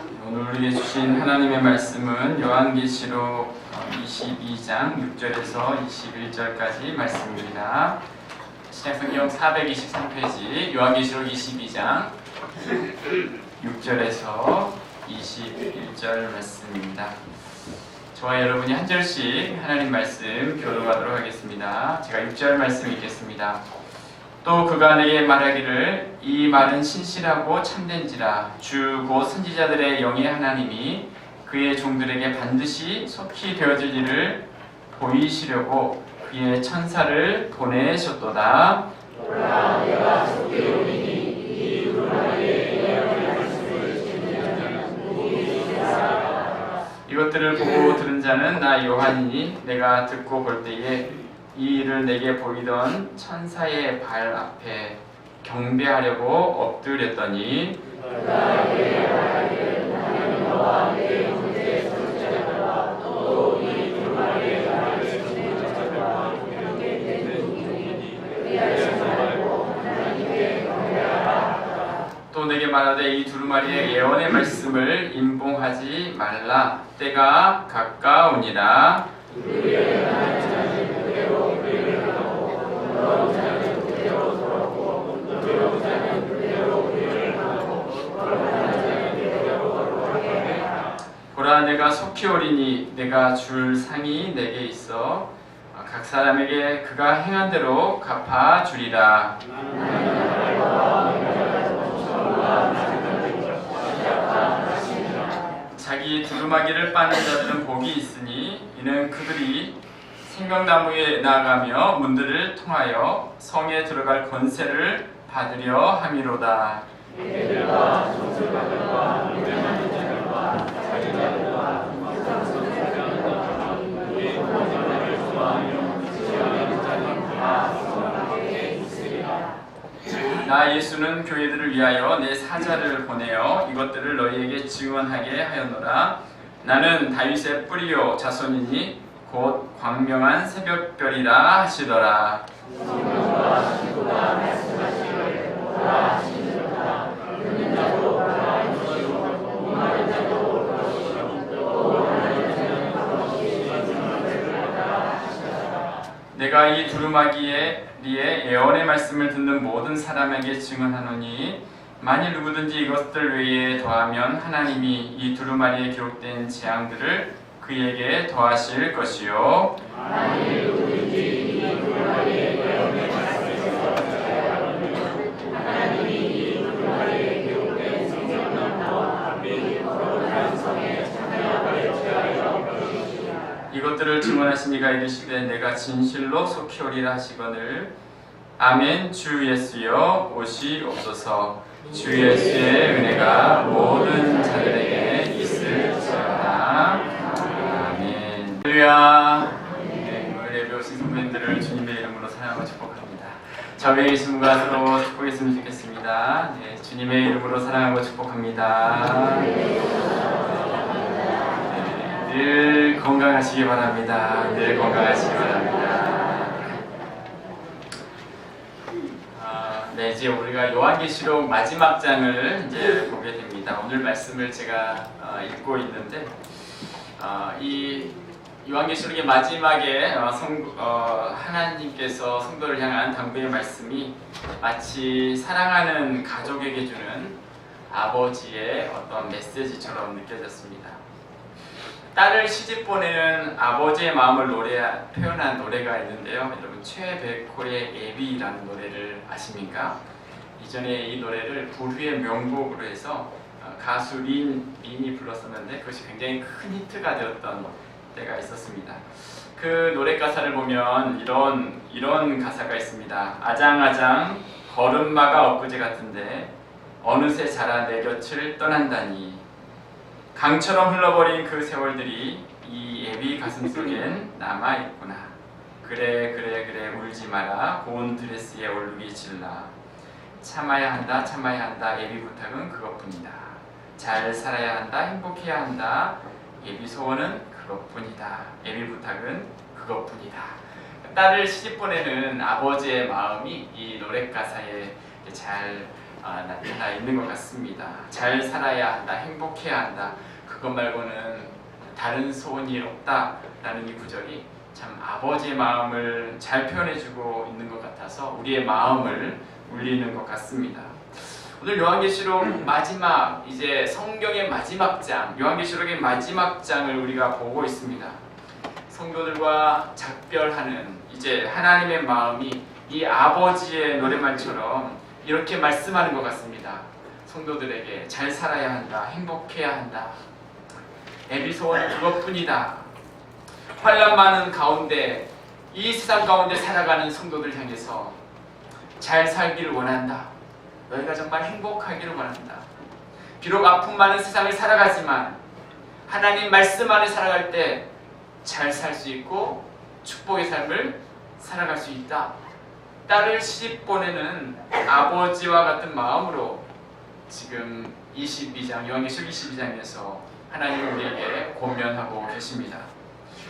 오늘 우리에게 주신 하나님의 말씀은 요한계시록 22장 6절에서 21절까지 말씀입니다. 신약성경 423페이지 요한계시록 22장 6절에서 21절 말씀입니다. 저와 여러분이 한 절씩 하나님 말씀 교독하도록 하겠습니다. 제가 6절 말씀 읽겠습니다. 또 그가 내게 말하기를 이 말은 신실하고 참된지라 주 곧 선지자들의 영의 하나님이 그의 종들에게 반드시 속히 되어질 일을 보이시려고 그의 천사를 보내셨도다. 내가 속히 오리니 이 두루마리의 말씀을 듣는 이것들을 보고 들은 자는 나 요한이니 내가 듣고 볼 때에 이 일을 내게 보이던 천사의 발 앞에 경배하려고 엎드렸더니 또 내게 말하되 이 두루마리의 예언의 말씀을 임봉하지 말라. 때가 가까우니라. 보라 내가 속히 오리니 내가 줄 상이 내게 있어 각 사람에게 그가 행한 대로 갚아 주리라. 자기 두루마기를 빠는 자들은 복이 있으니 이는 그들이 생명나무에 나아가며 문들을 통하여 성에 들어갈 권세를 받으려 함이로다. 나 예수는 교회들을 위하여 내 사자를 보내어 이것들을 너희에게 증언하게 하였노라. 나는 다윗의 뿌리요 자손이니 곧 광명한 새벽별이라 하시더라. 내가 이 두루마기에 예언의 말씀을 듣는 모든 사람에게 증언하노니 만일 누구든지 이것들 외에 더하면 하나님이 이 두루마리에 기록된 재앙들을 그에게 더하실 것이요. 만일 누구든지 이 두루마리의 예언의 말씀에서 하나님이 이 두루마리에 기록된 생명나무와 및 거룩한 성에 참여하게 취하여 이것들을 증언하신 이가 이르시되 내가 진실로 속히 오리라 하시거늘 아멘. 주 예수여 오시옵소서. 주 예수의 은혜가 모든 자들에게 있을지어다. 아멘. 할렐루야. 네, 오늘 예배 오신 성도님들을 주님의 이름으로 사랑하고 축복합니다. 저에게 계신 분과 서로 축복했으면 좋겠습니다. 네, 주님의 이름으로 사랑하고 축복합니다. 늘 건강하시기 바랍니다. 늘 건강하시기 바랍니다. 네, 이제 우리가 요한계시록 마지막 장을 이제 보게 됩니다. 오늘 말씀을 제가 읽고 있는데 이 요한계시록의 마지막에 하나님께서 성도를 향한 당부의 말씀이 마치 사랑하는 가족에게 주는 아버지의 어떤 메시지처럼 느껴졌습니다. 딸을 시집 보내는 아버지의 마음을 표현한 노래가 있는데요. 여러분 최백호의 애비라는 노래를 아십니까? 이전에 이 노래를 불후의 명곡으로 해서 가수 린이 불렀었는데 그것이 굉장히 큰 히트가 되었던 때가 있었습니다. 그 노래 가사를 보면 이런 가사가 있습니다. 아장아장 걸음마가 엊그제 같은데 어느새 자라 내 곁을 떠난다니 강처럼 흘러버린 그 세월들이 이 애비 가슴속엔 남아있구나. 그래 울지 마라. 고운 드레스에 얼룩이 질라. 참아야 한다 애비 부탁은 그것뿐이다. 잘 살아야 한다 행복해야 한다. 애비 소원은 그것뿐이다. 애비 부탁은 그것뿐이다. 딸을 시집 보내는 아버지의 마음이 이 노래 가사에 잘 나타나 있는 것 같습니다. 잘 살아야 한다, 행복해야 한다, 그것 말고는 다른 소원이 없다라는 이 구절이 참 아버지의 마음을 잘 표현해주고 있는 것 같아서 우리의 마음을 울리는 것 같습니다. 오늘 요한계시록 마지막, 이제 성경의 마지막 장, 요한계시록의 마지막 장을 우리가 보고 있습니다. 성도들과 작별하는 이제 하나님의 마음이 이 아버지의 노래말처럼 이렇게 말씀하는 것 같습니다. 성도들에게 잘 살아야 한다, 행복해야 한다, 애비 소원은 그것뿐이다. 환난 많은 가운데, 이 세상 가운데 살아가는 성도들 향해서 잘 살기를 원한다. 너희가 정말 행복하기를 원한다. 비록 아픔 많은 세상을 살아가지만 하나님 말씀 안에 살아갈 때 잘 살 수 있고 축복의 삶을 살아갈 수 있다. 딸을 시집 보내는 아버지와 같은 마음으로 지금 22장, 요한계시록 22장에서 하나님은 우리에게 권면하고 계십니다.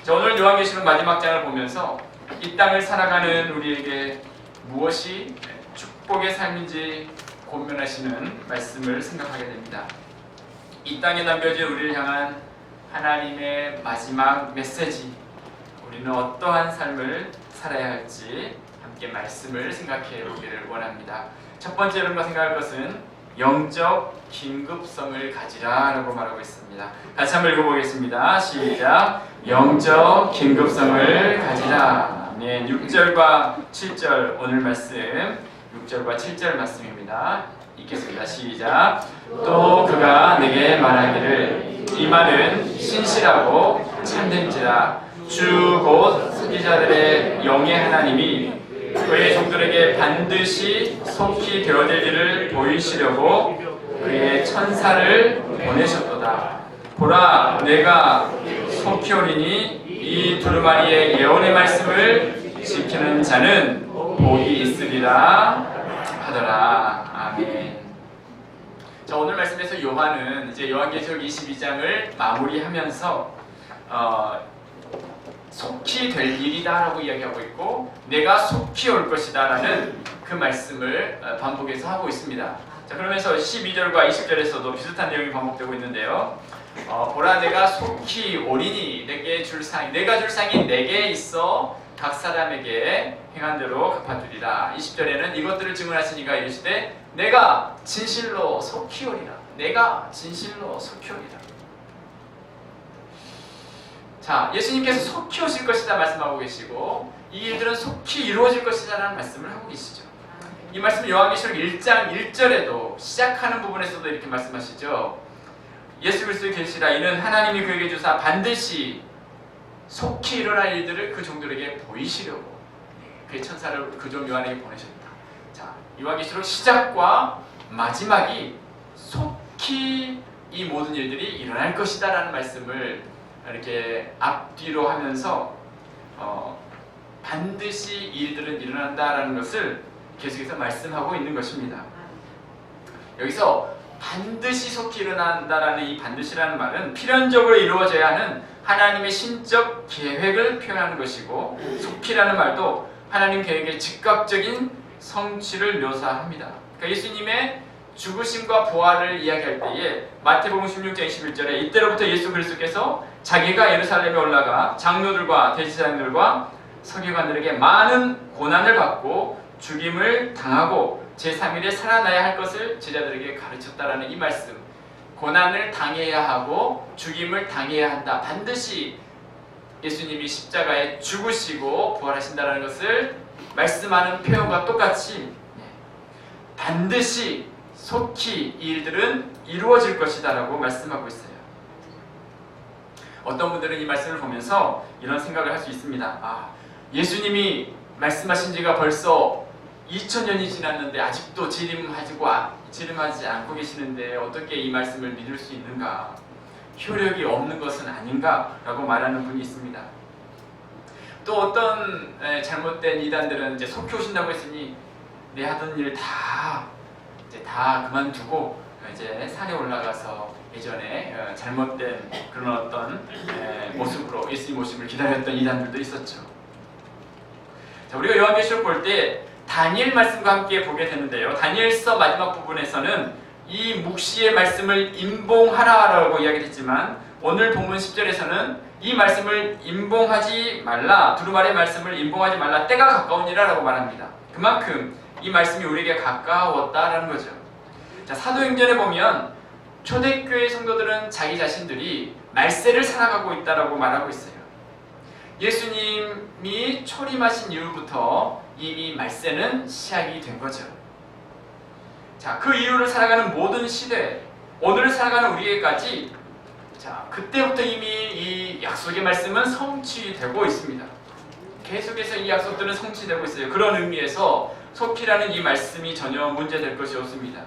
자, 오늘 요한계시록 마지막 장을 보면서 이 땅을 살아가는 우리에게 무엇이 축복의 삶인지 권면하시는 말씀을 생각하게 됩니다. 이 땅에 남겨진 우리를 향한 하나님의 마지막 메시지, 우리는 어떠한 삶을 살아야 할지 함께 말씀을 생각해 보기를 원합니다. 첫 번째 우리가 생각할 것은 영적 긴급성을 가지라 라고 말하고 있습니다. 같이 한번 읽어보겠습니다. 시작. 영적 긴급성을 가지라. 네, 6절과 7절 오늘 말씀 6절과 7절 말씀입니다. 읽겠습니다. 시작. 또 그가 내게 말하기를 이 말은 신실하고 참된지라 주 곧 선지자들의 영의 하나님이 그의 종들에게 반드시 속히 되어질 일을 보이시려고 그의 천사를 보내셨도다. 보라, 내가 속히 오리니 이 두루마리의 예언의 말씀을 지키는 자는 복이 있으리라 하더라. 아멘. 자, 오늘 말씀에서 요한은 이제 요한계시록 22장을 마무리하면서 속히 될 일이다라고 이야기하고 있고 내가 속히 올 것이다라는 그 말씀을 반복해서 하고 있습니다. 자, 그러면서 12절과 20절에서도 비슷한 내용이 반복되고 있는데요. 보라, 내가 속히 오리니 내가 줄 상이 내게 있어 각 사람에게 행한 대로 갚아주리라. 20절에는 이것들을 증언하시니가 이르시되 내가 진실로 속히 오리라. 내가 진실로 속히 오리라. 자, 예수님께서 속히 오실 것이다 말씀하고 계시고 이 일들은 속히 이루어질 것이다 라는 말씀을 하고 계시죠. 이 말씀은 요한계시록 1장 1절에도 시작하는 부분에서도 이렇게 말씀하시죠. 예수 그리스도의 계시라. 이는 하나님이 그에게 주사 반드시 속히 일어날 일들을 그 종들에게 보이시려고 그의 천사를 그 종 요한에게 보내셨다. 자, 요한계시록 시작과 마지막이 속히 이 모든 일들이 일어날 것이다 라는 말씀을 이렇게 앞뒤로 하면서 반드시 이 일들은 일어난다라는 것을 계속해서 말씀하고 있는 것입니다. 여기서 반드시 속히 일어난다라는 이 반드시라는 말은 필연적으로 이루어져야 하는 하나님의 신적 계획을 표현하는 것이고 속히라는 말도 하나님 계획의 즉각적인 성취를 묘사합니다. 그러니까 예수님의 죽으심과 부활을 이야기할 때에 마태복음 16장 21절에 이때로부터 예수 그리스도께서 자기가 예루살렘에 올라가 장로들과 대제사장들과 서기관들에게 많은 고난을 받고 죽임을 당하고 제3일에 살아나야 할 것을 제자들에게 가르쳤다라는 이 말씀, 고난을 당해야 하고 죽임을 당해야 한다. 반드시 예수님이 십자가에 죽으시고 부활하신다는 것을 말씀하는 표현과 똑같이 반드시 속히 이 일들은 이루어질 것이다 라고 말씀하고 있어요. 어떤 분들은 이 말씀을 보면서 이런 생각을 할 수 있습니다. 예수님이 말씀하신 지가 벌써 2000년이 지났는데 아직도 재림하지 않고 계시는데 어떻게 이 말씀을 믿을 수 있는가? 효력이 없는 것은 아닌가? 라고 말하는 분이 있습니다. 또 어떤 잘못된 이단들은 이제 속히 오신다고 했으니 내 하던 일 다 그만두고 이제 산에 올라가서 예전에 잘못된 그런 어떤 모습으로 예수님 모습을 기다렸던 이단들도 있었죠. 자, 우리가 요한계시록 볼 때 다니엘 말씀과 함께 보게 되는데요. 다니엘서 마지막 부분에서는 이 묵시의 말씀을 임봉하라라고 이야기했지만 오늘 본문 10절에서는 이 말씀을 임봉하지 말라, 두루마리의 말씀을 임봉하지 말라, 때가 가까우니라 라고 말합니다. 그만큼 이 말씀이 우리에게 가까웠다라는 거죠. 자, 사도행전에 보면 초대교회 성도들은 자기 자신들이 말세를 살아가고 있다라고 말하고 있어요. 예수님이 초림하신 이후부터 이미 말세는 시작이 된 거죠. 자, 그 이후를 살아가는 모든 시대, 오늘을 살아가는 우리에게까지, 자, 그때부터 이미 이 약속의 말씀은 성취되고 있습니다. 계속해서 이 약속들은 성취되고 있어요. 그런 의미에서 속히라는 이 말씀이 전혀 문제될 것이 없습니다.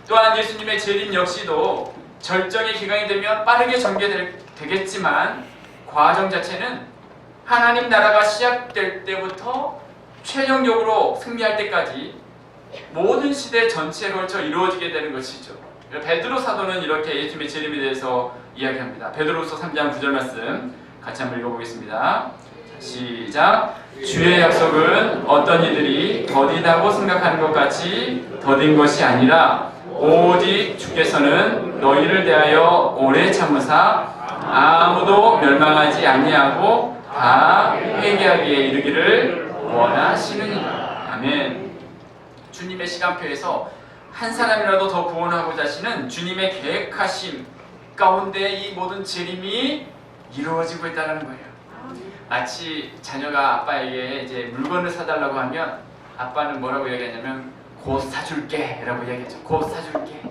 또한 예수님의 재림 역시도 절정의 기간이 되면 빠르게 전개되겠지만 과정 자체는 하나님 나라가 시작될 때부터 최종적으로 승리할 때까지 모든 시대 전체에 걸쳐 이루어지게 되는 것이죠. 베드로 사도는 이렇게 예수님의 재림에 대해서 이야기합니다. 베드로서 3장 9절 말씀 같이 한번 읽어보겠습니다. 시작. 주의 약속은 어떤 이들이 더디다고 생각하는 것 같이 더딘 것이 아니라 오직 주께서는 너희를 대하여 오래 참으사 아무도 멸망하지 아니하고 다 회개하기에 이르기를 원하시느니라. 아멘. 주님의 시간표에서 한 사람이라도 더 구원하고자 하시는 주님의 계획하심 가운데 이 모든 재림이 이루어지고 있다는 거예요. 마치 자녀가 아빠에게 이제 물건을 사달라고 하면 아빠는 뭐라고 얘기하냐면 곧 사줄게 라고 얘기하죠. 곧 사줄게.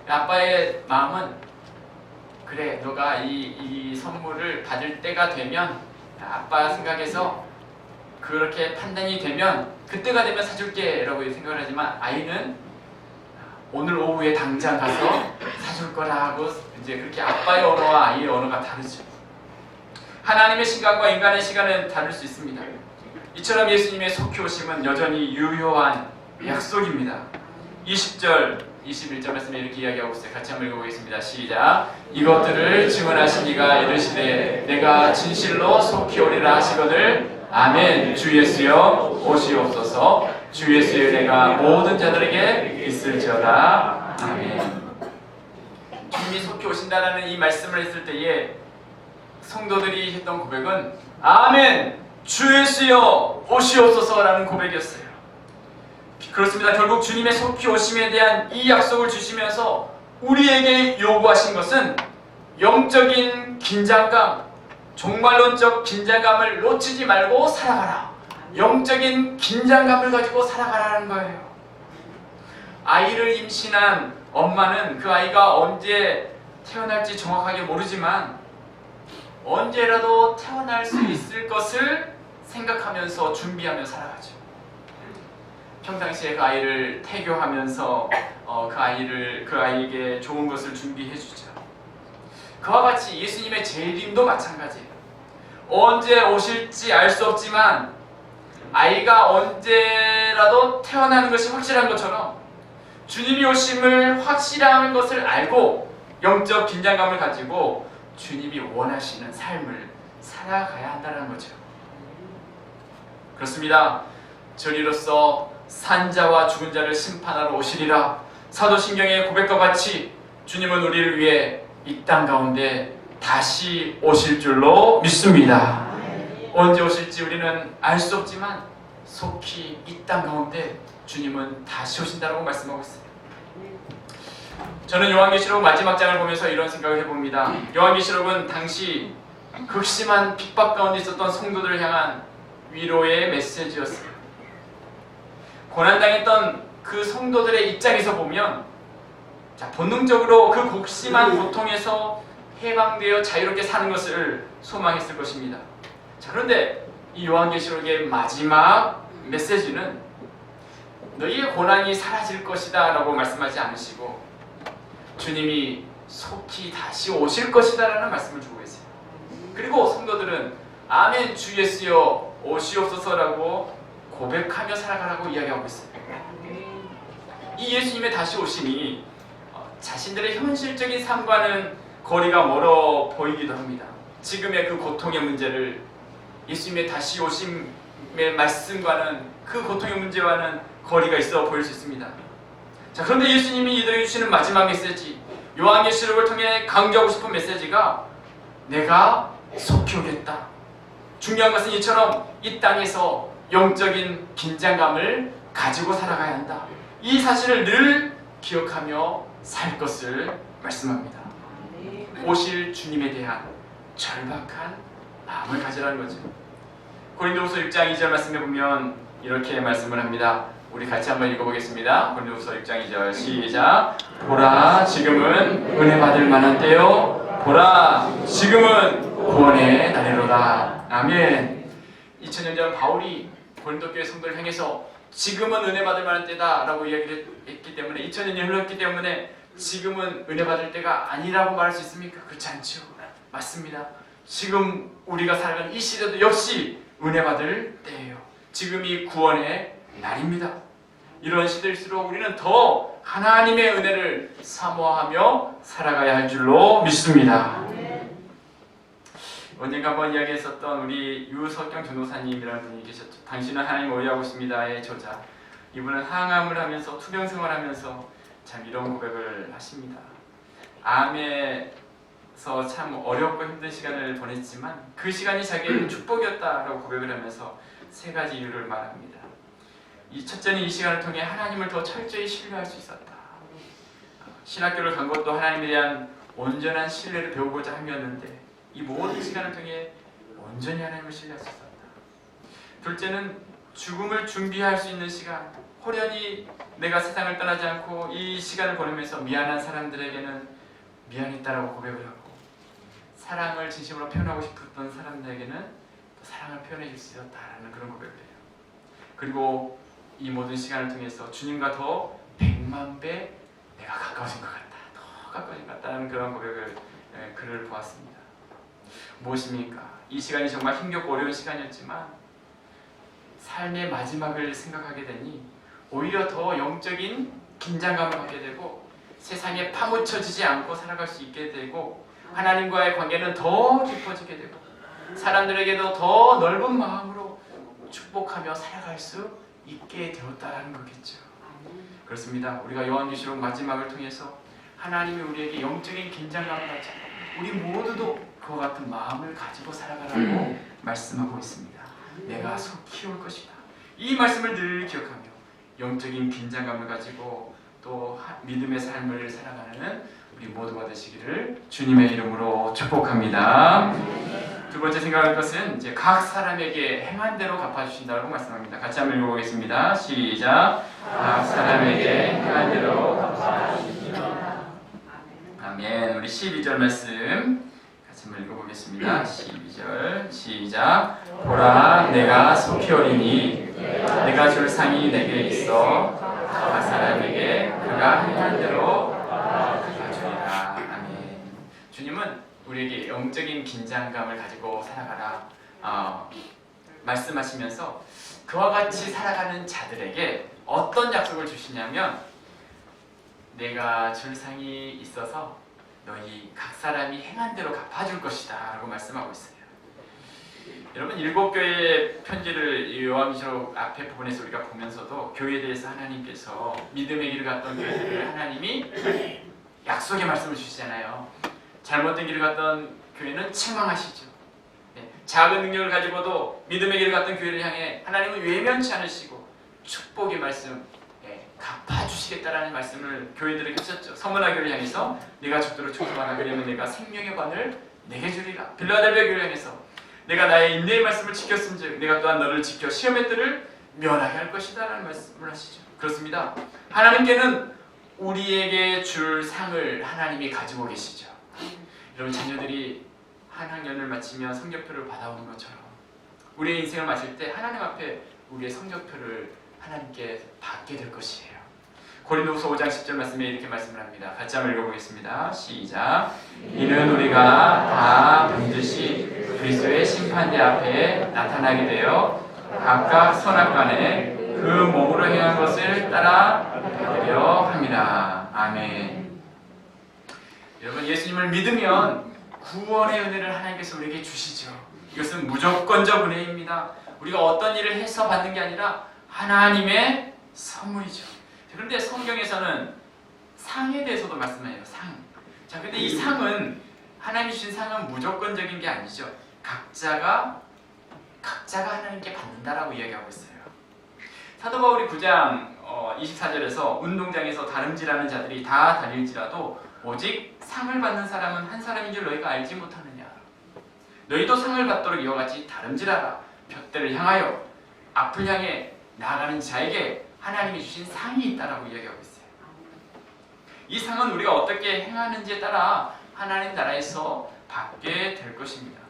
아빠의 마음은 그래, 너가 이 선물을 받을 때가 되면, 아빠 생각해서 그렇게 판단이 되면 그때가 되면 사줄게 라고 생각을 하지만 아이는 오늘 오후에 당장 가서 사줄 거라고, 이제 그렇게 아빠의 언어와 아이의 언어가 다르죠. 하나님의 시간과 인간의 시간은 다를 수 있습니다. 이처럼 예수님의 속히 오심은 여전히 유효한 약속입니다. 20절, 21절 말씀에 이렇게 이야기하고 있어요. 같이 한번 읽어보겠습니다. 시작. 이것들을 증언하신 이가 이르시되 내가 진실로 속히 오리라 하시거늘 아멘. 주 예수여 오시옵소서. 주 예수여 내가 모든 자들에게 있을지어다. 아멘. 주님이 속히 오신다라는 이 말씀을 했을 때에 성도들이 했던 고백은 아멘. 주 예수여 오시옵소서라는 고백이었어요. 그렇습니다. 결국 주님의 속히 오심에 대한 이 약속을 주시면서 우리에게 요구하신 것은 영적인 긴장감, 종말론적 긴장감을 놓치지 말고 살아가라. 영적인 긴장감을 가지고 살아가라는 거예요. 아이를 임신한 엄마는 그 아이가 언제 태어날지 정확하게 모르지만 언제라도 태어날 수 있을 것을 생각하면서 준비하며 살아가죠. 평상시에 그 아이를 태교하면서 그 아이에게 좋은 것을 준비해 주죠. 그와 같이 예수님의 재림도 마찬가지예요. 언제 오실지 알 수 없지만 아이가 언제라도 태어나는 것이 확실한 것처럼 주님이 오심을 확실한 것을 알고 영적 긴장감을 가지고 주님이 원하시는 삶을 살아가야 한다는 거죠. 그렇습니다. 저리로서 산자와 죽은 자를 심판하러 오시리라. 사도신경의 고백과 같이 주님은 우리를 위해 이 땅 가운데 다시 오실 줄로 믿습니다. 언제 오실지 우리는 알 수 없지만 속히 이 땅 가운데 주님은 다시 오신다고 말씀하고 있어요. 저는 요한계시록 마지막 장을 보면서 이런 생각을 해봅니다. 요한계시록은 당시 극심한 핍박 가운데 있었던 성도들을 향한 위로의 메시지였어요. 고난당했던 그 성도들의 입장에서 보면 본능적으로 그 극심한 고통에서 해방되어 자유롭게 사는 것을 소망했을 것입니다. 그런데 이 요한계시록의 마지막 메시지는 너희의 고난이 사라질 것이다 라고 말씀하지 않으시고 주님이 속히 다시 오실 것이다 라는 말씀을 주고 계세요. 그리고 성도들은 아멘 주 예수여 오시옵소서라고 고백하며 살아가라고 이야기하고 있어요. 이 예수님의 다시 오심이 자신들의 현실적인 삶과는 거리가 멀어 보이기도 합니다. 지금의 그 고통의 문제를 예수님의 다시 오심의 말씀과는 그 고통의 문제와는 거리가 있어 보일 수 있습니다. 자, 그런데 예수님이 이들에게 주시는 마지막 메시지, 요한계시록을 통해 강조하고 싶은 메시지가 내가 속히 오겠다. 중요한 것은 이처럼 이 땅에서 영적인 긴장감을 가지고 살아가야 한다. 이 사실을 늘 기억하며 살 것을 말씀합니다. 오실 주님에 대한 절박한 마음을 가지라는 거죠. 고린도후서 6장 2절 말씀해 보면 이렇게 말씀을 합니다. 우리 같이 한번 읽어보겠습니다. 고린도후서 6장 2절 시작. 보라 지금은 은혜 받을 만한 때요, 보라 지금은 구원의 날이로다. 아멘. 2000년 전 바울이 고린도 교회 성도를 향해서 지금은 은혜 받을 만한 때다 라고 이야기를 했기 때문에, 2000년이 흘렀기 때문에 지금은 은혜 받을 때가 아니라고 말할 수 있습니까? 그렇지 않죠. 맞습니다. 지금 우리가 살아가는 이 시대도 역시 은혜 받을 때예요. 지금이 구원의 날입니다. 이런 시대일수록 우리는 더 하나님의 은혜를 사모하며 살아가야 할 줄로 믿습니다. 언젠가 한번 이야기했었던 우리 유석경 전도사님이라는 분이 계셨죠. 당신은 하나님을 의뢰하고 있습니다의 저자. 이분은 항암을 하면서 투병 생활하면서 참 이런 고백을 하십니다. 암에서 참 어렵고 힘든 시간을 보냈지만 그 시간이 자기에게 축복이었다라고 고백을 하면서 세 가지 이유를 말합니다. 이 첫째는 이 시간을 통해 하나님을 더 철저히 신뢰할 수 있었다. 신학교를 간 것도 하나님에 대한 온전한 신뢰를 배우고자 함이었는데 이 모든 시간을 통해 온전히 하나님을 신뢰할 수 있었다. 둘째는 죽음을 준비할 수 있는 시간, 호련히 내가 세상을 떠나지 않고 이 시간을 보내면서 미안한 사람들에게는 미안했다라고 고백을 하고, 사랑을 진심으로 표현하고 싶었던 사람들에게는 또 사랑을 표현해 줄 수 있었다라는 그런 고백을 해요. 그리고 이 모든 시간을 통해서 주님과 더 100만 배 내가 가까워진 것 같다, 더 가까워진 것 같다는 그런 고백을 글을 보았습니다. 무엇입니까? 이 시간이 정말 힘겹고 어려운 시간이었지만 삶의 마지막을 생각하게 되니 오히려 더 영적인 긴장감을 갖게 되고 세상에 파묻혀지지 않고 살아갈 수 있게 되고 하나님과의 관계는 더 깊어지게 되고 사람들에게도 더 넓은 마음으로 축복하며 살아갈 수 있게 되었다는 거겠죠. 그렇습니다. 우리가 요한계시록 마지막을 통해서 하나님이 우리에게 영적인 긴장감을 가지고 우리 모두도 그와 같은 마음을 가지고 살아가라고 말씀하고 있습니다. 내가 속히 올 것이다. 이 말씀을 늘 기억하며 영적인 긴장감을 가지고 또 믿음의 삶을 살아가는 우리 모두가 되시기를 주님의 이름으로 축복합니다. 두 번째 생각할 것은 이제 각 사람에게 행한 대로 갚아주신다고 말씀합니다. 같이 한번 읽어보겠습니다. 시작. 각 사람에게 행한 대로 갚아주시니라. 아멘. 우리 12절 말씀 같이 한번 읽어보겠습니다. 12절 시작. 보라 내가 속히 오리니 내가 줄 상이 내게 있어 각 사람에게 그가 행한 대로 갚아주리라. 아멘. 주님은 우리에게 영적인 긴장감을 가지고 살아가라 말씀하시면서 그와 같이 살아가는 자들에게 어떤 약속을 주시냐면 내가 줄 상이 있어서 너희 각 사람이 행한 대로 갚아줄 것이다 라고 말씀하고 있어요. 여러분, 일곱 교회의 편지를 요한계시록 앞에 부분에서 우리가 보면서도 교회에 대해서 하나님께서 믿음의 길을 갔던 교회들을 하나님이 약속의 말씀을 주시잖아요. 잘못된 길을 갔던 교회는 책망하시죠. 작은 능력을 가지고도 믿음의 길을 갔던 교회를 향해 하나님은 외면치 않으시고 축복의 말씀, 갚아주시겠다라는 말씀을 교회들에게 하셨죠. 서문화 교회를 향해서 네가 죽도록 충성하라 그러면 내가 생명의 관을 내게 주리라. 빌라델비아 교회를 향해서 내가 나의 인내의 말씀을 지켰음즉 내가 또한 너를 지켜 시험의 뜰을 면하게 할 것이다 라는 말씀을 하시죠. 그렇습니다. 하나님께는 우리에게 줄 상을 하나님이 가지고 계시죠. 여러분, 자녀들이 한 학년을 마치면 성적표를 받아오는 것처럼 우리의 인생을 마칠 때 하나님 앞에 우리의 성적표를 하나님께 받게 될 것이에요. 고린도후서 5장 10절 말씀에 이렇게 말씀을 합니다. 같이 한번 읽어보겠습니다. 시작. 이는 우리가 다 반드시 그리스도의 심판대 앞에 나타나게 되어 각각 선악간에 그 몸으로 행한 것을 따라 받으려 함이라. 아멘. 여러분, 예수님을 믿으면 구원의 은혜를 하나님께서 우리에게 주시죠. 이것은 무조건적 은혜입니다. 우리가 어떤 일을 해서 받는 게 아니라 하나님의 선물이죠. 그런데 성경에서는 상에 대해서도 말씀해요. 상. 자, 근데 이 상은 하나님이 주신 상은 무조건적인 게 아니죠. 각자가 하나님께 받는다라고 이야기하고 있어요. 사도 바울이 9장 24절에서 운동장에서 다름질하는 자들이 다 다닐지라도 오직 상을 받는 사람은 한 사람인 줄 너희가 알지 못하느냐. 너희도 상을 받도록 이와 같이 다름질하라. 둯대를 향하여 앞을 향해 나아가는 자에게 하나님이 주신 상이 있다라고 이야기하고 있어요. 이 상은 우리가 어떻게 행하는지에 따라 하나님 나라에서 받게 될 것입니다.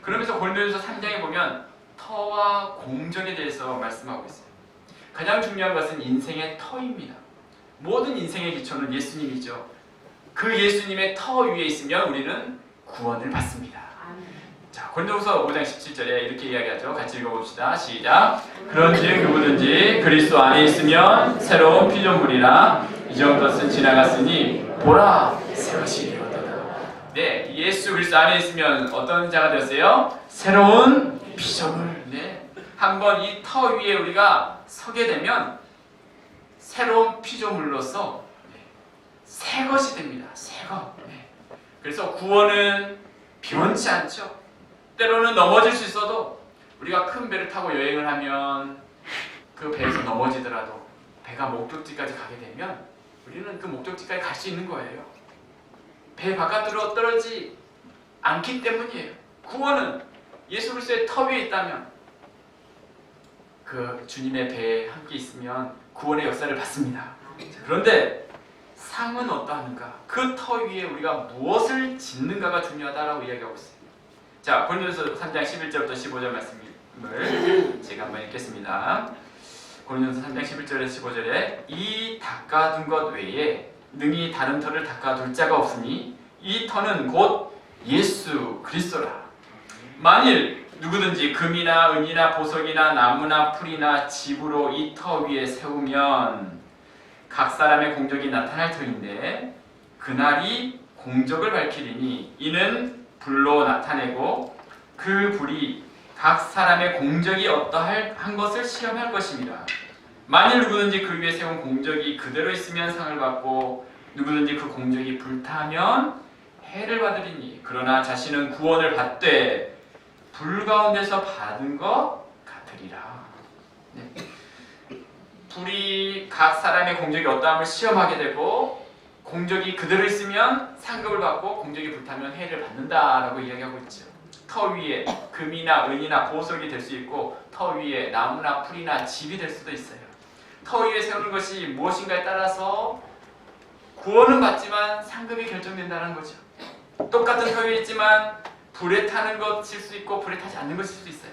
그러면서 고린도전서 3장에 보면 터와 공적에 대해서 말씀하고 있어요. 가장 중요한 것은 인생의 터입니다. 모든 인생의 기초는 예수님이죠. 그 예수님의 터 위에 있으면 우리는 구원을 받습니다. 자, 고린도후서 5장 17절에 이렇게 이야기하죠. 같이 읽어봅시다. 시작. 그런즉 누구든지 그리스도 안에 있으면 새로운 피조물이라 이전 것은 지나갔으니 보라 새 것이 되었도다. 네, 예수 그리스도 안에 있으면 어떤 자가 되었어요? 새로운 피조물. 네, 한번 이 터 위에 우리가 서게 되면 새로운 피조물로서 새 것이 됩니다. 새 것. 네. 그래서 구원은 변치 않죠. 때로는 넘어질 수 있어도 우리가 큰 배를 타고 여행을 하면 그 배에서 넘어지더라도 배가 목적지까지 가게 되면 우리는 그 목적지까지 갈 수 있는 거예요. 배 바깥으로 떨어지지 않기 때문이에요. 구원은 예수 그리스도의 터 위에 있다면 그 주님의 배에 함께 있으면 구원의 역사를 받습니다. 그런데 상은 어떠한가? 그 터 위에 우리가 무엇을 짓는가가 중요하다라고 이야기하고 있어요. 자, 고린도전서 3장 11절부터 15절 말씀을 제가 한번 읽겠습니다. 고린도전서 3장 11절에서 15절에 이 닦아둔 것 외에 능히 다른 터를 닦아둘 자가 없으니 이 터는 곧 예수 그리스도라. 만일 누구든지 금이나 은이나 보석이나 나무나 풀이나 집으로 이 터 위에 세우면 각 사람의 공적이 나타날 터인데 그날이 공적을 밝히리니 이는 불로 나타내고 그 불이 각 사람의 공적이 어떠한 것을 시험할 것입니다. 만일 누구든지 그 위에 세운 공적이 그대로 있으면 상을 받고 누구든지 그 공적이 불타면 해를 받으리니 그러나 자신은 구원을 받되 불 가운데서 받은 것 같으리라. 네. 불이 각 사람의 공적이 어떠함을 시험하게 되고 공적이 그대로 있으면 상급을 받고 공적이 불타면 해를 받는다라고 이야기하고 있죠. 터 위에 금이나 은이나 보석이 될 수 있고 터 위에 나무나 풀이나 집이 될 수도 있어요. 터 위에 세우는 것이 무엇인가에 따라서 구원은 받지만 상급이 결정된다는 거죠. 똑같은 터 위에 있지만 불에 타는 것일 수 있고 불에 타지 않는 것일 수도 있어요.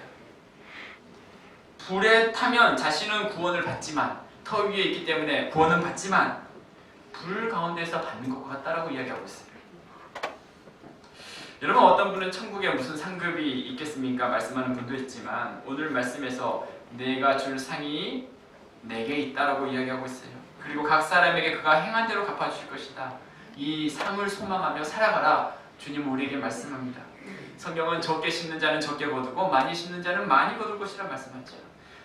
불에 타면 자신은 구원을 받지만 터 위에 있기 때문에 구원은 받지만 불 가운데서 받는 것 같다라고 이야기하고 있어요. 여러분, 어떤 분은 천국에 무슨 상급이 있겠습니까? 말씀하는 분도 있지만 오늘 말씀에서 내가 줄 상이 내게 있다라고 이야기하고 있어요. 그리고 각 사람에게 그가 행한 대로 갚아주실 것이다. 이 상을 소망하며 살아가라. 주님 우리에게 말씀합니다. 성경은 적게 심는 자는 적게 거두고 많이 심는 자는 많이 거둘 것이라 말씀하죠.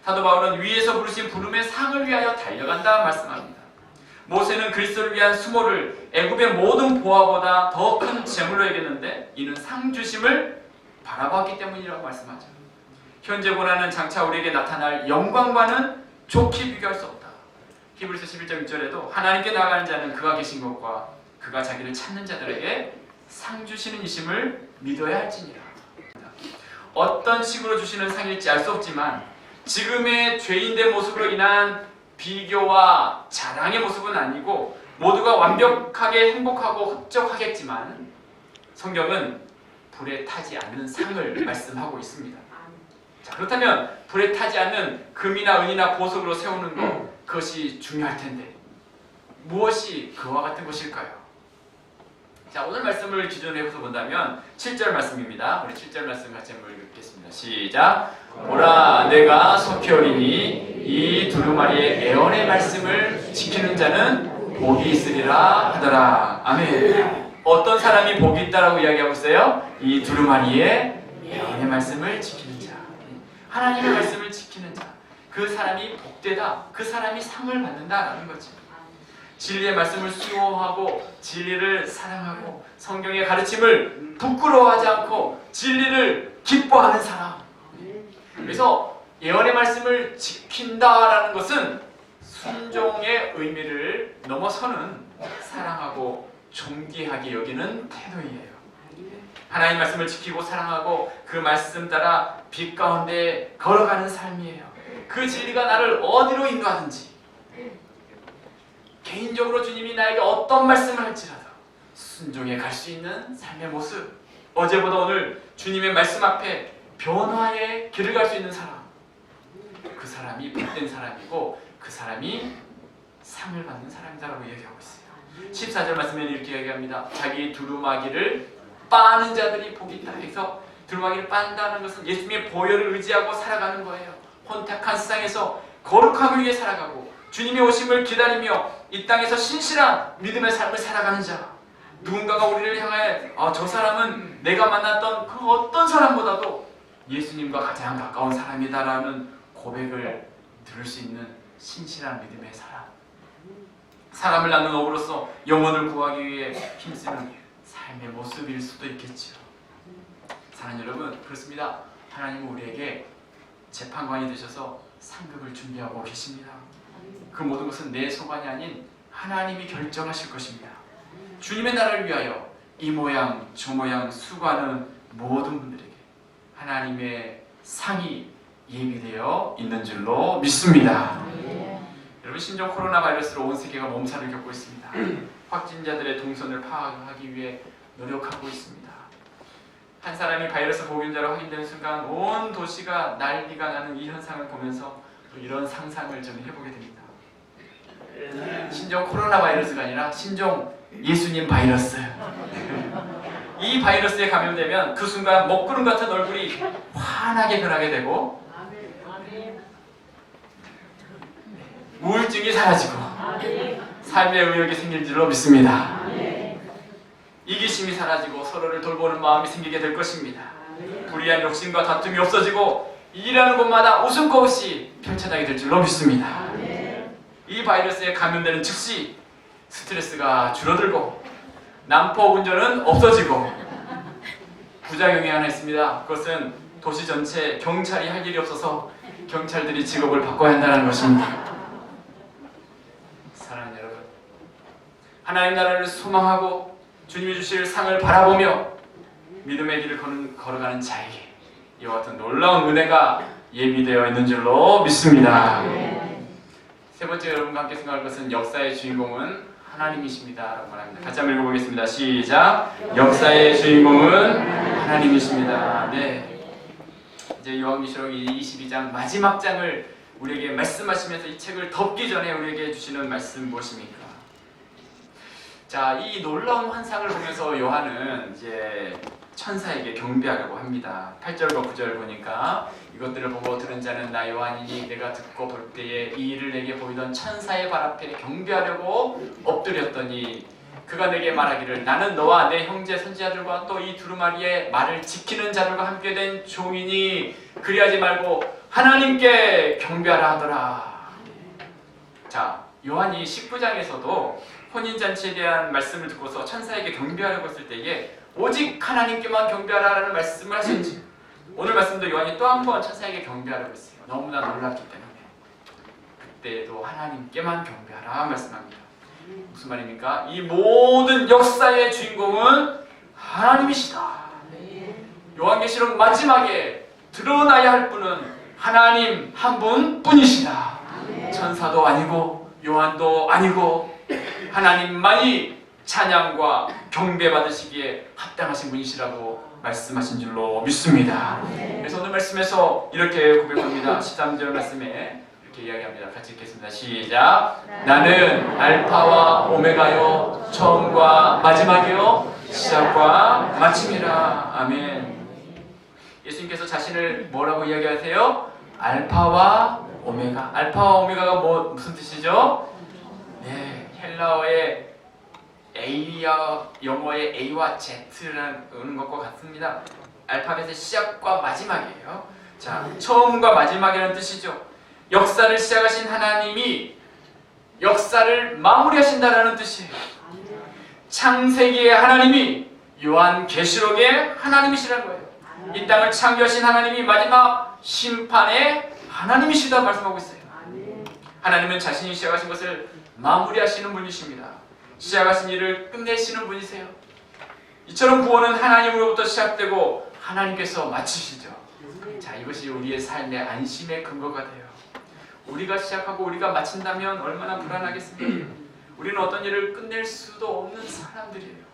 사도 바울은 위에서 부르신 부름의 상을 위하여 달려간다 말씀합니다. 모세는 그리스도를 위한 수모를 애굽의 모든 보화보다 더 큰 재물로 여겼는데 이는 상 주심을 바라보았기 때문이라고 말씀하죠. 현재 고난은 장차 우리에게 나타날 영광과는 좋게 비교할 수 없다. 히브리서 11장 6절에도 하나님께 나아가는 자는 그가 계신 것과 그가 자기를 찾는 자들에게 상 주시는 이심을 믿어야 할지니라. 어떤 식으로 주시는 상일지 알 수 없지만 지금의 죄인된 모습으로 인한 비교와 자랑의 모습은 아니고 모두가 완벽하게 행복하고 흡족하겠지만 성경은 불에 타지 않는 상을 말씀하고 있습니다. 자, 그렇다면 불에 타지 않는 금이나 은이나 보석으로 세우는 것, 그것이 중요할 텐데 무엇이 그와 같은 것일까요? 자, 오늘 말씀을 기준으로 해서 본다면 7절 말씀입니다. 우리 7절 말씀 같이 한번 읽겠습니다. 시작. 보라, 내가 속히 오리니 이 두루마리의 애언의 말씀을 지키는 자는 복이 있으리라 하더라. 아멘. 어떤 사람이 복이 있다라고 이야기하고 있어요? 이 두루마리의 애언의 말씀을 지키는 자. 하나님의 말씀을 지키는 자. 그 사람이 복되다, 그 사람이 상을 받는다라는 거지. 진리의 말씀을 수용하고 진리를 사랑하고 성경의 가르침을 부끄러워하지 않고 진리를 기뻐하는 사람. 그래서 예언의 말씀을 지킨다라는 것은 순종의 의미를 넘어서는 사랑하고 존귀하게 여기는 태도이에요. 하나님 말씀을 지키고 사랑하고 그 말씀 따라 빛 가운데 걸어가는 삶이에요. 그 진리가 나를 어디로 인도하든지, 개인적으로 주님이 나에게 어떤 말씀을 할지라도 순종해 갈 수 있는 삶의 모습. 어제보다 오늘 주님의 말씀 앞에 변화의 길을 갈 수 있는 사람, 그 사람이 복된 사람이고 그 사람이 상을 받는 사람이다라고 얘기하고 있어요. 14절 말씀에 이렇게 얘기합니다. 자기 두루마기를 빠는 자들이 복이 있다 해서, 두루마기를 빤다는 것은 예수님의 보혈을 의지하고 살아가는 거예요. 혼탁한 세상에서 거룩하기 위해 살아가고 주님의 오심을 기다리며 이 땅에서 신실한 믿음의 삶을 살아가는 자. 누군가가 우리를 향해 저 사람은 내가 만났던 그 어떤 사람보다도 예수님과 가장 가까운 사람이다라는 고백을 들을 수 있는 신실한 믿음의 사람. 사람을 낳는 어부로서 영혼을 구하기 위해 힘쓰는 삶의 모습일 수도 있겠죠. 사랑하는 여러분, 그렇습니다. 하나님은 우리에게 재판관이 되셔서 상급을 준비하고 계십니다. 그 모든 것은 내 소관이 아닌 하나님이 결정하실 것입니다. 주님의 나라를 위하여 이 모양 저 모양 수고하는 모든 분들에게 하나님의 상이 예비되어 있는 줄로 믿습니다. 여러분, 심지어 코로나 바이러스로 온 세계가 몸살을 겪고 있습니다. 확진자들의 동선을 파악하기 위해 노력하고 있습니다. 한 사람이 바이러스 보균자로 확인되는 순간 온 도시가 난리가 나는 이 현상을 보면서 또 이런 상상을 좀 해보게 됩니다. 신종 코로나 바이러스가 아니라 신종 예수님 바이러스. 이 바이러스에 감염되면 그 순간 먹구름 같은 얼굴이 환하게 변하게 되고 우울증이 사라지고 삶의 의욕이 생길 줄로 믿습니다. 이기심이 사라지고 서로를 돌보는 마음이 생기게 될 것입니다. 불의한 욕심과 다툼이 없어지고 일하는 곳마다 웃음꽃이 펼쳐나게 될 줄로 믿습니다. 이 바이러스에 감염되는 즉시 스트레스가 줄어들고 난폭 운전은 없어지고 부작용이 하나 있습니다. 그것은 도시 전체 경찰이 할 일이 없어서 경찰들이 직업을 바꿔야 한다는 것입니다. 사랑하는 여러분, 하나님 나라를 소망하고 주님이 주실 상을 바라보며 믿음의 길을 걸어가는 자에게 이와 같은 놀라운 은혜가 예비되어 있는 줄로 믿습니다. 세 번째 여러분과 함께 생각할 것은 역사의 주인공은 하나님이십니다 라고 말합니다. 같이 한번 읽어보겠습니다. 시작. 역사의 주인공은 하나님이십니다. 네, 이제 요한계시록 22장 마지막 장을 우리에게 말씀하시면서 이 책을 덮기 전에 우리에게 주시는 말씀 무엇입니까? 자, 이 놀라운 환상을 보면서 요한은 이제 천사에게 경배하려고 합니다. 8절과 9절 보니까 이것들을 보고 들은 자는 나 요한이니 내가 듣고 볼 때에 이 일을 내게 보이던 천사의 발 앞에 경배하려고 엎드렸더니 그가 내게 말하기를 나는 너와 내 형제 선지자들과 또 이 두루마리의 말을 지키는 자들과 함께 된 종이니 그리하지 말고 하나님께 경배하라 하더라. 자, 요한이 19장에서도 혼인잔치에 대한 말씀을 듣고서 천사에게 경배하려고 했을 때에 오직 하나님께만 경배하라는 말씀을 하셨지. 오늘 말씀도 요한이 또 한 번 천사에게 경배하려고 했어요. 너무나 놀랍기 때문에 그때도 하나님께만 경배하라 말씀합니다. 무슨 말입니까? 이 모든 역사의 주인공은 하나님이시다. 요한계시록 마지막에 드러나야 할 분은 하나님 한 분뿐이시다. 천사도 아니고 요한도 아니고 하나님만이 찬양과 경배받으시기에 합당하신 분이시라고 말씀하신 줄로 믿습니다. 그래서 오늘 말씀에서 이렇게 고백합니다. 13절 말씀에 이렇게 이야기합니다. 같이 읽겠습니다. 시작. 나는 알파와 오메가요 처음과 마지막이요 시작과 마침이라. 아멘. 예수님께서 자신을 뭐라고 이야기하세요? 알파와 오메가. 알파와 오메가가 무슨 뜻이죠? 네, 헬라어의 A와 영어의 A와 Z라는 것과 같습니다. 알파벳의 시작과 마지막이에요. 자, 처음과 마지막이라는 뜻이죠. 역사를 시작하신 하나님이 역사를 마무리하신다라는 뜻이에요. 창세기의 하나님이 요한계시록의 하나님이시라는 거예요. 이 땅을 창조하신 하나님이 마지막 심판의 하나님이시다 말씀하고 있어요. 하나님은 자신이 시작하신 것을 마무리하시는 분이십니다. 시작하신 일을 끝내시는 분이세요. 이처럼 구원은 하나님으로부터 시작되고 하나님께서 마치시죠. 자, 이것이 우리의 삶의 안심의 근거가 돼요. 우리가 시작하고 우리가 마친다면 얼마나 불안하겠습니까? 우리는 어떤 일을 끝낼 수도 없는 사람들이에요.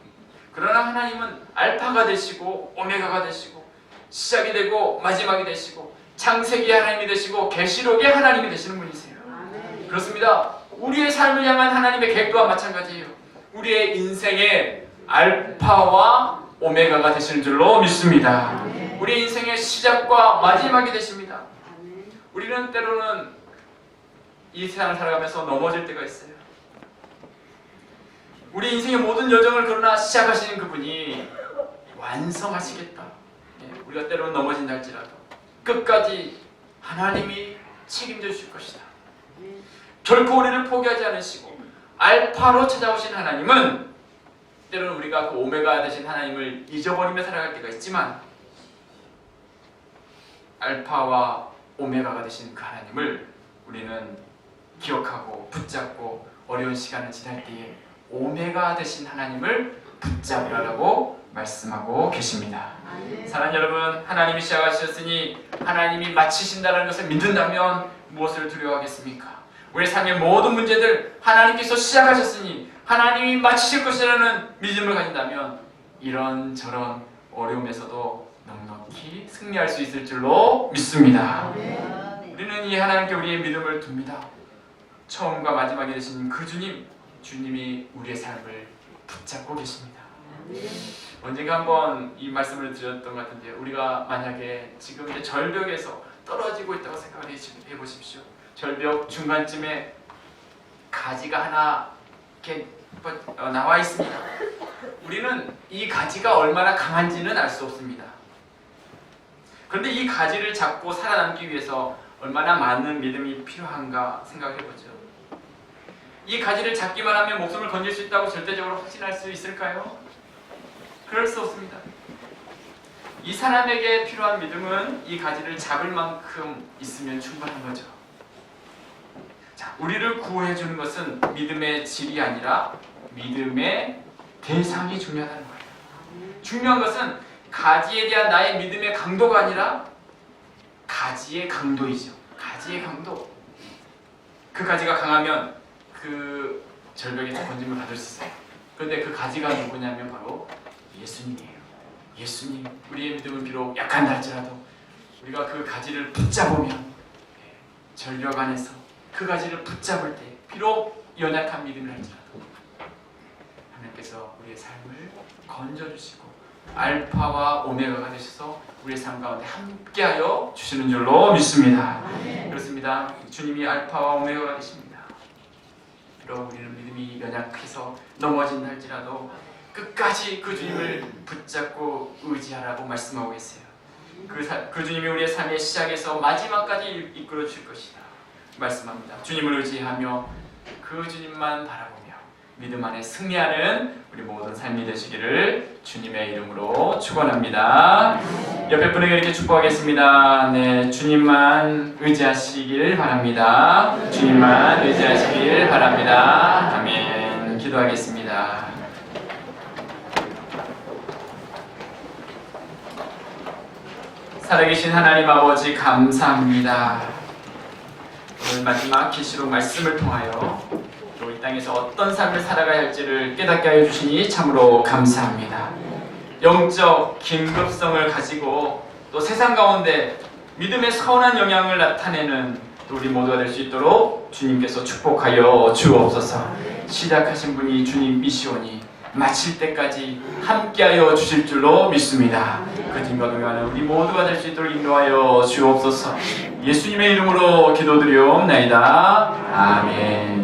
그러나 하나님은 알파가 되시고 오메가가 되시고 시작이 되고 마지막이 되시고 창세기의 하나님이 되시고 계시록의 하나님이 되시는 분이세요. 그렇습니다. 우리의 삶을 향한 하나님의 계획과 마찬가지예요. 우리의 인생의 알파와 오메가가 되시는 줄로 믿습니다. 우리의 인생의 시작과 마지막이 되십니다. 우리는 때로는 이 세상을 살아가면서 넘어질 때가 있어요. 우리 인생의 모든 여정을 그러나 시작하시는 그분이 완성하시겠다. 우리가 때로는 넘어진다 할지라도 끝까지 하나님이 책임져 주실 것이다. 결코 우리를 포기하지 않으시고 알파로 찾아오신 하나님은 때로는 우리가 그 오메가 되신 하나님을 잊어버리며 살아갈 때가 있지만 알파와 오메가가 되신 그 하나님을 우리는 기억하고 붙잡고 어려운 시간을 지날 때에 오메가 되신 하나님을 붙잡으라고 말씀하고 계십니다. 사랑하는 여러분, 하나님이 시작하셨으니 하나님이 마치신다는 것을 믿는다면 무엇을 두려워하겠습니까? 우리 삶의 모든 문제들 하나님께서 시작하셨으니 하나님이 마치실 것이라는 믿음을 가진다면 이런저런 어려움에서도 넉넉히 승리할 수 있을 줄로 믿습니다. 우리는 이 하나님께 우리의 믿음을 둡니다. 처음과 마지막이 되신 그 주님이 우리의 삶을 붙잡고 계십니다. 언젠가 한번 이 말씀을 드렸던 것 같은데 우리가 만약에 지금 이제 절벽에서 떨어지고 있다고 생각을 해보십시오. 절벽 중간쯤에 가지가 하나 이렇게 나와 있습니다. 우리는 이 가지가 얼마나 강한지는 알 수 없습니다. 그런데 이 가지를 잡고 살아남기 위해서 얼마나 많은 믿음이 필요한가 생각해보죠. 이 가지를 잡기만 하면 목숨을 건질 수 있다고 절대적으로 확신할 수 있을까요? 그럴 수 없습니다. 이 사람에게 필요한 믿음은 이 가지를 잡을 만큼 있으면 충분한 거죠. 자, 우리를 구원해 주는 것은 믿음의 질이 아니라 믿음의 대상이 중요하다는 거예요. 중요한 것은 가지에 대한 나의 믿음의 강도가 아니라 가지의 강도이죠. 가지의 강도. 그 가지가 강하면 그 절벽에서 건짐을 받을 수 있어요. 그런데 그 가지가 누구냐면 바로 예수님이에요. 예수님. 우리의 믿음은 비록 약한다 할지라도 우리가 그 가지를 붙잡으면 절벽 안에서 그 가지를 붙잡을 때 비록 연약한 믿음을 할지라도 하나님께서 우리의 삶을 건져주시고 알파와 오메가가 되셔서 우리의 삶 가운데 함께하여 주시는 줄로 믿습니다. 그렇습니다. 주님이 알파와 오메가가 되십니다. 비록 우리는 믿음이 연약해서 넘어진다 할지라도 끝까지 그 주님을 붙잡고 의지하라고 말씀하고 계세요. 그 주님이 우리의 삶의 시작에서 마지막까지 이끌어 주실 것이다 말씀합니다. 주님을 의지하며 그 주님만 바라보며 믿음 안에 승리하는 우리 모든 삶이 되시기를 주님의 이름으로 축원합니다. 옆에 분에게 이렇게 축복하겠습니다. 네, 주님만 의지하시길 바랍니다. 주님만 의지하시길 바랍니다. 아멘. 기도하겠습니다. 살아계신 하나님 아버지 감사합니다. 오늘 마지막 계시록 말씀을 통하여 또 이 땅에서 어떤 삶을 살아가야 할지를 깨닫게 하여 주시니 참으로 감사합니다. 영적 긴급성을 가지고 또 세상 가운데 믿음의 선한 영향을 나타내는 또 우리 모두가 될 수 있도록 주님께서 축복하여 주옵소서. 시작하신 분이 주님이시오니 마칠 때까지 함께하여 주실 줄로 믿습니다. 그 주님과 동행하는 우리 모두가 될 수 있도록 인도하여 주옵소서. 예수님의 이름으로 기도드리옵나이다. 아멘.